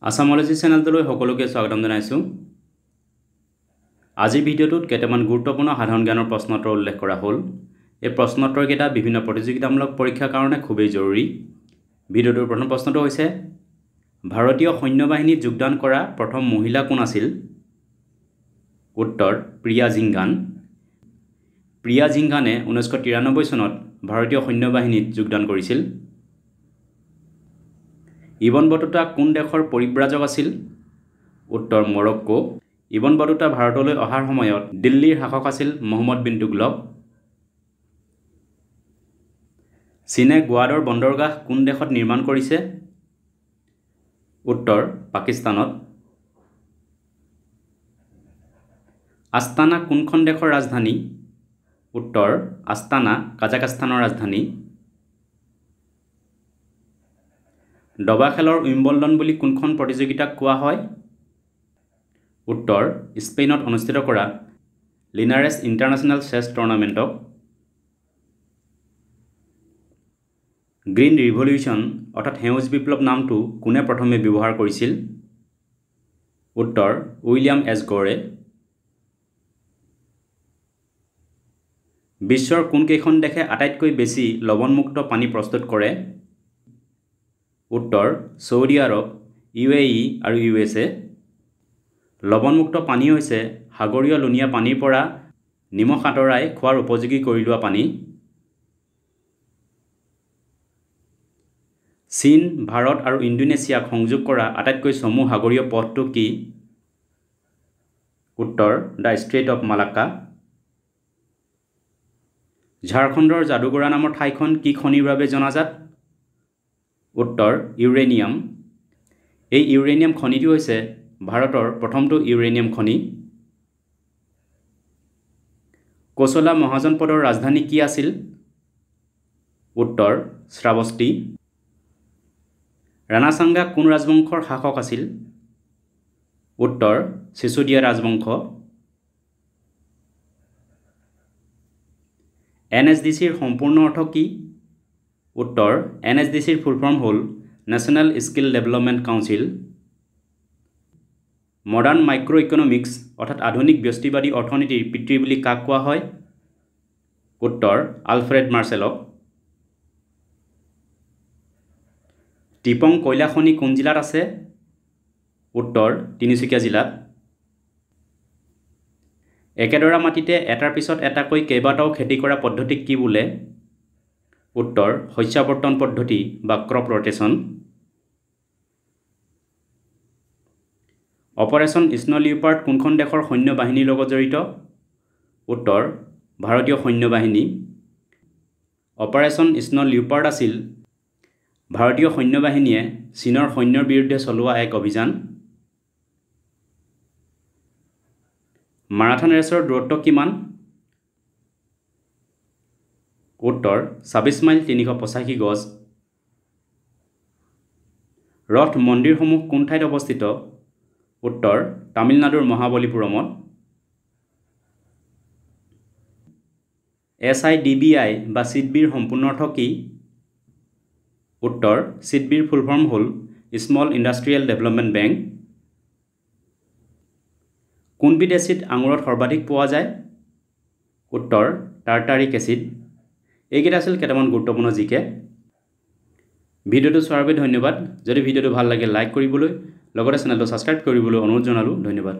আসামলজি চেনেলটোলৈ সকলোকে স্বাগতম জনাইছোঁ। আজিৰ ভিডিঅ'টোত কেইটামান গুৰুত্বপূৰ্ণ সাধাৰণ জ্ঞানৰ প্ৰশ্নোত্তৰ উল্লেখ কৰা হ'ল। এই প্ৰশ্নোত্তৰকেইটা বিভিন্ন প্ৰতিযোগিতামূলক পৰীক্ষাৰ কাৰণে খুবেই জৰুৰী। ভিডিঅ'টোৰ প্ৰথম প্ৰশ্নটো হৈছে ভাৰতীয় সৈন্য বাহিনীত যোগদান কৰা প্ৰথম মহিলা কোন আছিল? উত্তৰ প্ৰিয়া জিংগান। প্ৰিয়া জিংগানে 1993 চনত ভাৰতীয় সৈন্য বাহিনীত যোগদান কৰিছিল। ইবন বটুতা কোন দেশৰ পৰিব্ৰাজক আছিল? উত্তৰ মৰক্কো। ইবন বটুতা ভাৰতলৈ অহাৰ সময়ত দিল্লীৰ শাসক আছিল মহম্মদ বিন তুগলক। চীনে গোৱাদৰ বন্দৰগাহ কোন দেশত নিৰ্মাণ কৰিছে? উত্তৰ পাকিস্তানত। আস্তানা কোনখন দেশৰ ৰাজধানী? উত্তৰ আস্তানা কাজাখাস্তানৰ ৰাজধানী। দবা খেলৰ উইম্বলডন বুলি কোনখন প্ৰতিযোগিতাক কোৱা হয়? উত্তৰ স্পেইনত অনুষ্ঠিত কৰা লিনাৰেছ ইণ্টাৰনেশ্যনেল চেছ টুৰ্ণামেণ্টক। গ্ৰীণ ৰিভলিউশ্যন অৰ্থাৎ সেউজ বিপ্লৱ নামটো কোনে প্ৰথমে ব্যৱহাৰ কৰিছিল? উত্তৰ উইলিয়াম এছ গ'ৰে। বিশ্বৰ কোনকেইখন দেশে আটাইতকৈ বেছি লৱণমুক্ত পানী প্ৰস্তুত কৰে? উত্তৰ ছৌদি আৰৱ, UAE আৰু USA। লৱণমুক্ত পানী হৈছে সাগৰীয় লুণীয়া পানীৰ পৰা নিমখ আঁতৰাই খোৱাৰ উপযোগী কৰি লোৱা পানী। চীন, ভাৰত আৰু ইণ্ডোনেছিয়াক সংযোগ কৰা আটাইতকৈ চমু সাগৰীয় পথটো কি? উত্তৰ দ্য ষ্ট্ৰেইট অৱ মালাক্কা। ঝাৰখণ্ডৰ যাদুগৰা নামৰ ঠাইখন কি খনিৰ বাবে জনাজাত? উত্তৰ ইউৰেনিয়াম। এই ইউৰেনিয়াম খনিটো হৈছে ভাৰতৰ প্ৰথমটো ইউৰেনিয়াম খনি। কোশলা মহাজনপদৰ ৰাজধানী কি আছিল? উত্তৰ শ্ৰাৱস্তি। ৰাণাসাংগা কোন ৰাজবংশৰ শাসক আছিল? উত্তৰ চিচুডিয়া ৰাজবংশ। NSDCৰ সম্পূৰ্ণ অৰ্থ কি? উত্তৰ NSDCৰ ফুল ফৰ্ম হ'ল national skill development council. Modern micro' economics অৰ্থাৎ আধুনিক ব্যষ্টিবাদী অৰ্থনীতিৰ পিতৃ বুলি কাক কোৱা হয়? উত্তৰ আলফ্ৰেড মাৰ্চেলক। টিপং কয়লা খনি কোন জিলাত আছে? উত্তৰ তিনিচুকীয়া জিলাত। একেডৰা মাটিতে এটাৰ পিছত এটাকৈ কেইবাটাও খেতি কৰা পদ্ধতিক কি বোলে? উত্তৰ শস্যাৱৰ্তন পদ্ধতি বা crop rotation. Operation snow' leopard কোনখন দেশৰ সৈন্য বাহিনীৰ লগত জড়িত? উত্তৰ ভাৰতীয় সৈন্য বাহিনী। অপাৰেশ্যন স্ন' লিওপাৰ্ড আছিল ভাৰতীয় সৈন্য বাহিনীয়ে চীনৰ সৈন্যৰ বিৰুদ্ধে চলোৱা এক অভিযান। মাৰাথন ৰেচৰ দূৰত্ব কিমান? উত্তৰ 26 মাইল 385 গজ। ৰথ মন্দিৰসমূহ কোন ঠাইত অৱস্থিত? উত্তৰ তামিলনাডুৰ মহাবলীপুৰমত। SIDBI বা চিডবিৰ সম্পূৰ্ণ অৰ্থ কি? উত্তৰ চিডবিৰ ফুল ফৰ্ম হ'ল স্মল ইণ্ডাষ্ট্ৰিয়েল ডেভেলপমেণ্ট বেংক। কোনবিধ এচিড আঙুৰত সৰ্বাধিক পোৱা যায়? উত্তৰ টাৰ্টাৰিক এচিড। এইকেইটা আছিল কেইটামান গুৰুত্বপূৰ্ণ জিকে। ভিডিঅ'টো চোৱাৰ বাবে ধন্যবাদ। যদি ভিডিঅ'টো ভাল লাগে লাইক কৰিবলৈ লগতে চেনেলটো ছাবস্ক্ৰাইব কৰিবলৈ অনুৰোধ জনালোঁ। ধন্যবাদ।